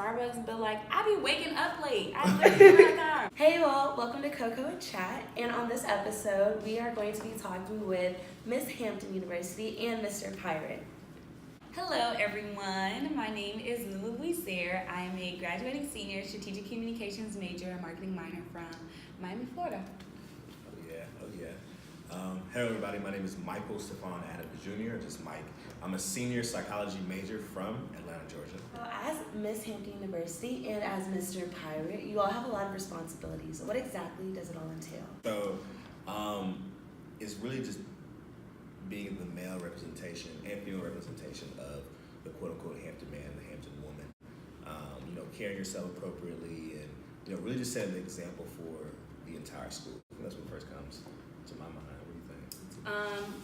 Starbucks and be like, I be waking up late. I literally time. Hey all, welcome to Coco and Chat. And on this episode, we are going to be talking with Miss Hampton University and Mr. Pirate. Hello everyone, my name is Lulu Buiser. I am a graduating senior strategic communications major and marketing minor from Miami, Florida. Oh yeah. Hello everybody, my name is Michael Stephon Adams Jr., or just Mike. I'm a senior psychology major from Atlanta, Georgia. So as Miss Hampton University and as Mr. Pirate, you all have a lot of responsibilities. So what exactly does it all entail? So it's really just being the male representation and female representation of the quote-unquote Hampton man, the Hampton woman. Carrying yourself appropriately and really just setting the example for the entire school. I think that's what first comes to my mind. What do you think?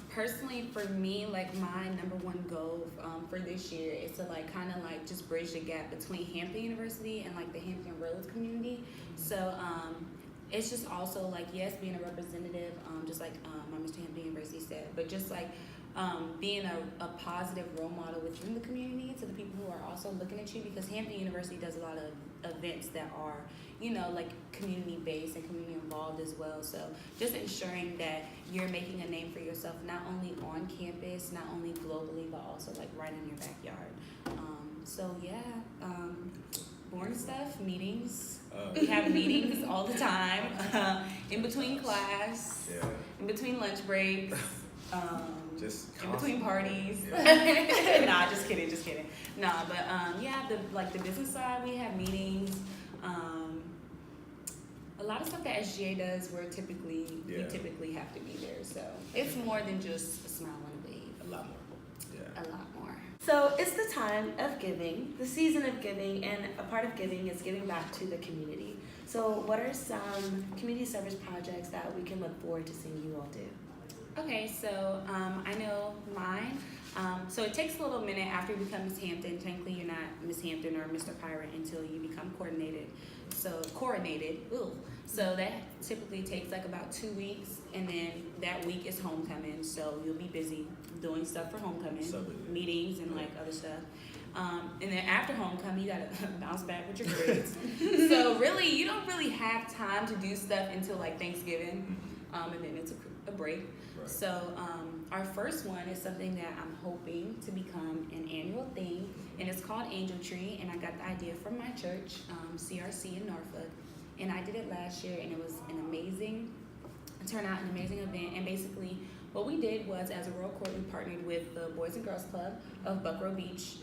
Personally, for me, like my number one goal for this year is to kind of just bridge the gap between Hampton University and the Hampton Roads community. So it's just also yes, being a representative, just like my Mr. Hampton University said, but just being a positive role model within the community to the people who are also looking at you, because Hampton University does a lot of events that are community based and community involved as well. So just ensuring that you're making a name for yourself, not only on campus, not only globally, but also right in your backyard. Boring stuff, meetings. We have meetings all the time, in between class, in between lunch breaks, just in between parties. Yeah. Nah, just kidding. Nah, but the business side, we have meetings. A lot of stuff that SGA does, we typically have to be there. So it's more than just a smile and a wave. A lot more. Yeah. A lot more. So it's the time of giving, the season of giving, and a part of giving is giving back to the community. So what are some community service projects that we can look forward to seeing you all do? Okay, so I know mine. So it takes a little minute after you become Miss Hampton. Technically, you're not Miss Hampton or Mr. Pirate until you become coordinated. So that typically takes about 2 weeks, and then that week is homecoming. So you'll be busy doing stuff for homecoming, meetings and other stuff. And then after homecoming, you gotta bounce back with your grades. So really, you don't really have time to do stuff until Thanksgiving, and then it's a break. Right. So our first one is something that I'm hoping to become an annual thing, and it's called Angel Tree, and I got the idea from my church, CRC in Norfolk, and I did it last year, and it was an amazing turnout, an amazing event. And basically what we did was, as a Royal Court, we partnered with the Boys and Girls Club of Buckrow Beach,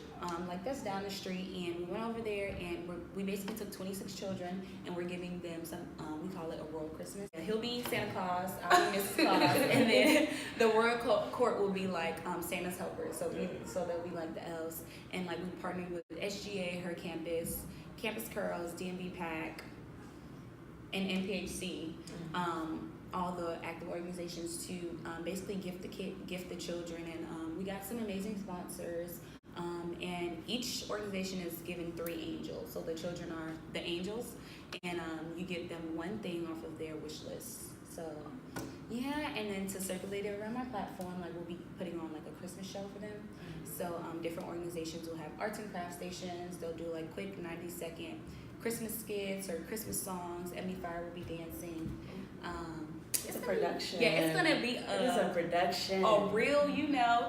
that's down the street, and we went over there and we basically took 26 children and we're giving them some, we call it a Royal Christmas. He'll be Santa Claus, I'll be Mrs. Claus, and then the Royal Court will be Santa's helpers, so they'll be the elves. And we partnered with SGA, her campus, Campus Curls, DMV PAC, and NPHC. All the active organizations to basically gift the children, and we got some amazing sponsors. And each organization is given 3 angels, so the children are the angels, and you get them one thing off of their wish list. So yeah, and then to circulate it around my platform, we'll be putting on a Christmas show for them. So different organizations will have arts and craft stations. They'll do quick 90-second Christmas skits or Christmas songs. Ebony Fire will be dancing. It's a production. Yeah, it's gonna be a production. A real,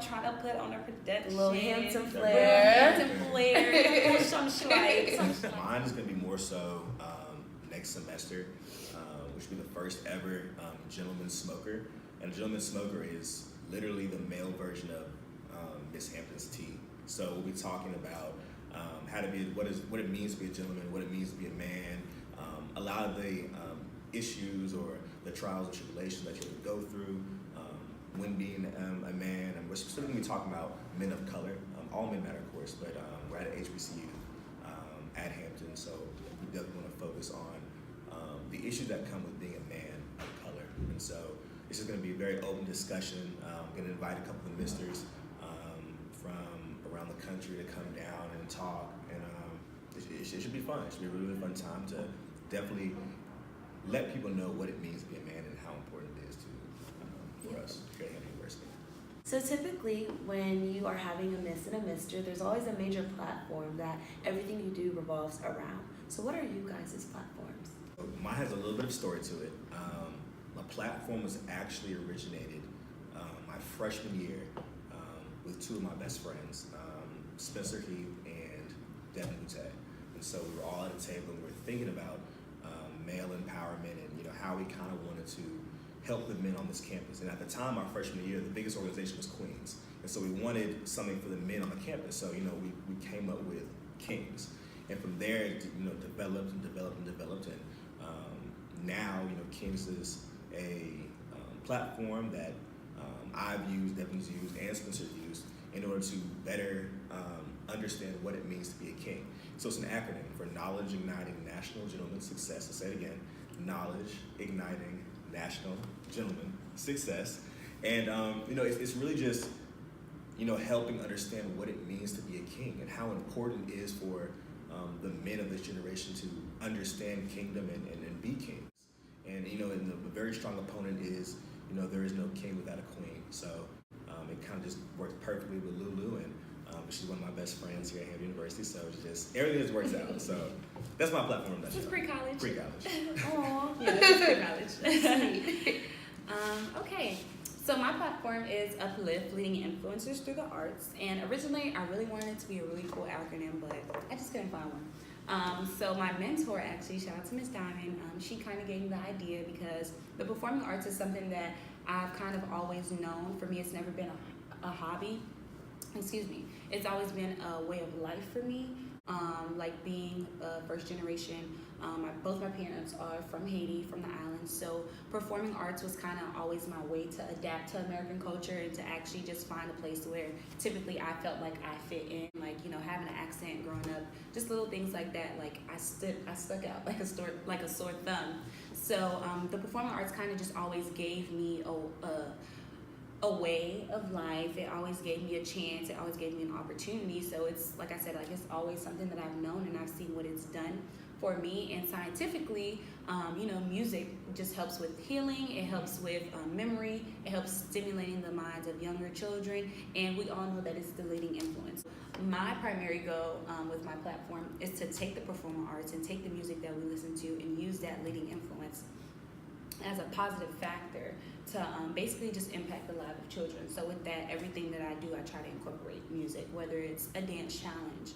trying to put on a production. A little Hampton flair. Some schlight. Mine is gonna be more so next semester, which will be the first ever gentleman's smoker. And a gentleman's smoker is literally the male version of Miss Hampton's tea. So we'll be talking about how to be, what it means to be a gentleman, what it means to be a man, a lot of the issues or the trials and tribulations that you have to go through when being a man. And we're specifically talking about men of color. All men matter, of course, but we're at HBCU at Hampton, so we definitely want to focus on the issues that come with being a man of color. And so it's just going to be a very open discussion. I'm going to invite a couple of misters from around the country to come down and talk, and it should be fun. It should be a really fun time to definitely let people know what it means to be a man and how important it is to for us here at Hampton University. So typically, when you are having a Miss and a Mister, there's always a major platform that everything you do revolves around. So what are you guys' platforms? Mine has a little bit of story to it. My platform was actually originated my freshman year with two of my best friends, Spencer Heath and Devin Boutte. And so we were all at a table and we were thinking about male empowerment and how we kind of wanted to help the men on this campus. And at the time, our freshman year, the biggest organization was Queens. And so we wanted something for the men on the campus. So, we came up with Kings. And from there, it, developed and developed and developed. And now, Kings is a platform that I've used, Devin's used, and Spencer's used in order to better understand what it means to be a king. So it's an acronym for Knowledge Igniting National Gentleman Success. I'll say it again, Knowledge Igniting National Gentleman Success. And, it's really just, helping understand what it means to be a king and how important it is for the men of this generation to understand kingdom and be kings. And, and the very strong opponent is, there is no king without a queen. So it kind of just works perfectly with Lulu, and she's one of my best friends here at Hampton University. So it's just, everything just works out. So that's my platform. This is pre-college. Pre-college. Aww. Yeah, this is pre-college. Okay. So my platform is Uplift, Leading Influencers Through the Arts. And originally, I really wanted it to be a really cool acronym, but I just couldn't find one. So my mentor, actually, shout out to Miss Diamond, she kind of gave me the idea because the performing arts is something that I've kind of always known. For me, it's never been a hobby. It's always been a way of life for me. Like being a first generation, both my parents are from Haiti, from the islands, so performing arts was kind of always my way to adapt to American culture and to actually just find a place where typically I felt like I fit in, like, having an accent growing up, just little things like that, like I stuck out like a sore thumb. So the performing arts kind of just always gave me a way of life. It always gave me a chance. It always gave me an opportunity. So it's, like I said, it's always something that I've known and I've seen what it's done for me. And scientifically, music just helps with healing. It helps with memory. It helps stimulating the minds of younger children. And we all know that it's the leading influence. My primary goal with my platform is to take the performing arts and take the music that we listen to and use that leading influence as a positive factor to basically just impact the lives of children. So with that, everything that I do, I try to incorporate music, whether it's a dance challenge,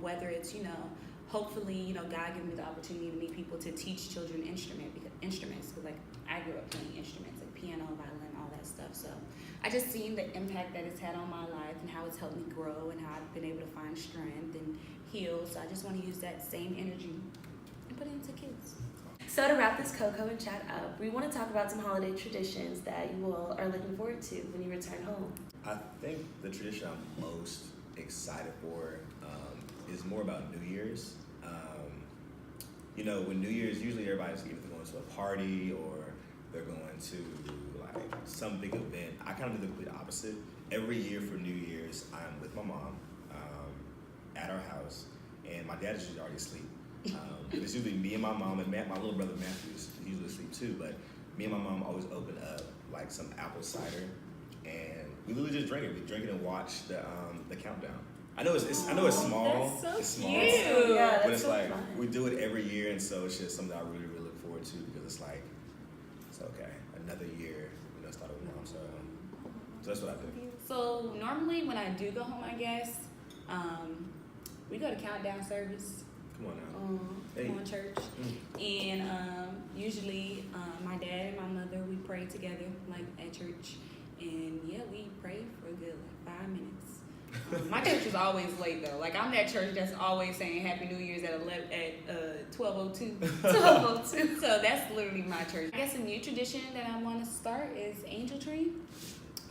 whether it's, hopefully, God gave me the opportunity to meet people to teach children instruments, because like I grew up playing instruments like piano, violin, all that stuff. So I just seen the impact that it's had on my life and how it's helped me grow and how I've been able to find strength and heal. So I just want to use that same energy and put it into kids. So to wrap this Coco and chat up, we want to talk about some holiday traditions that you all are looking forward to when you return home. I think the tradition I'm most excited for is more about New Year's. When New Year's, usually everybody's either going to a party or they're going to like some big event. I kind of do the complete opposite. Every year for New Year's, I'm with my mom at our house, and my dad is usually already asleep. It's usually me and my mom, and my little brother Matthew is usually asleep too, but me and my mom always open up like some apple cider, and we literally just drink it. We drink it and watch the countdown. I know it's small. That's so it's small, cute. Yeah, but it's so like fun. we do it every year, and so it's just something I really, really look forward to because it's like it's okay, another year, start with mom. So that's what I do. So normally when I do go home, I guess, we go to countdown service. Come on now. Hey. Come on, church. And usually my dad and my mother, we pray together, like at church. And yeah, we pray for a good 5 minutes. My church is always late though. Like I'm that church that's always saying Happy New Year's at 12:02. 12:02. So that's literally my church. I guess a new tradition that I want to start is Angel Tree.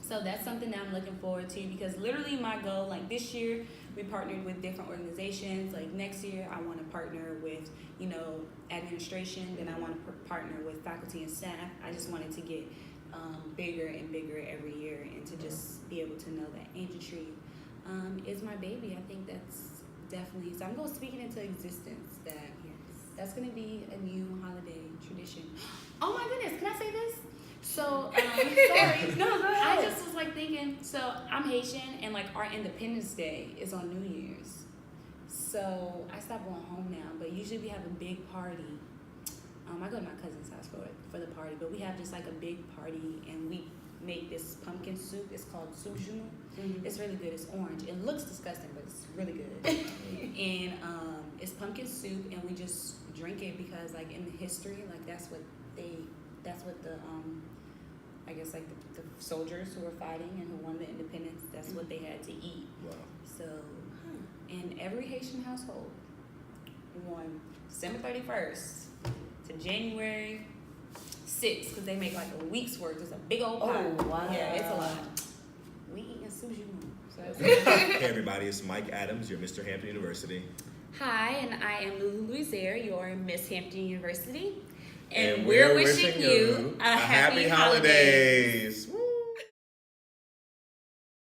So that's something that I'm looking forward to because literally my goal, like this year, we partnered with different organizations. Like next year, I want to partner with, administration. Then I want to partner with faculty and staff. I just wanted to get bigger and bigger every year and to just be able to know that Angel Tree is my baby. I think that's definitely, so I'm going to speak it into existence that's going to be a new holiday tradition. Oh my goodness, can I say this? So, sorry. No, go I ahead. just was like thinking, so I'm Haitian and like our Independence Day is on New Year's. So I stopped going home now, but usually we have a big party. I go to my cousin's house for the party, but we have just like a big party and we make this pumpkin soup. It's called soujou. Mhm. It's really good. It's orange. It looks disgusting, but it's really good. And it's pumpkin soup, and we just drink it because like in the history, like that's what the I guess like the soldiers who were fighting and who won the independence, that's what they had to eat. Wow. So in every Haitian household, on December 31st to January 6th, because they make like a week's worth. It's a big old pot. Oh, wow. Yeah, it's a lot. We eating sushi. So Hey everybody, it's Mike Adams, your Mr. Hampton University. hi, and I am Lulu Louisier, your Miss Hampton University. And we're wishing you a happy holidays.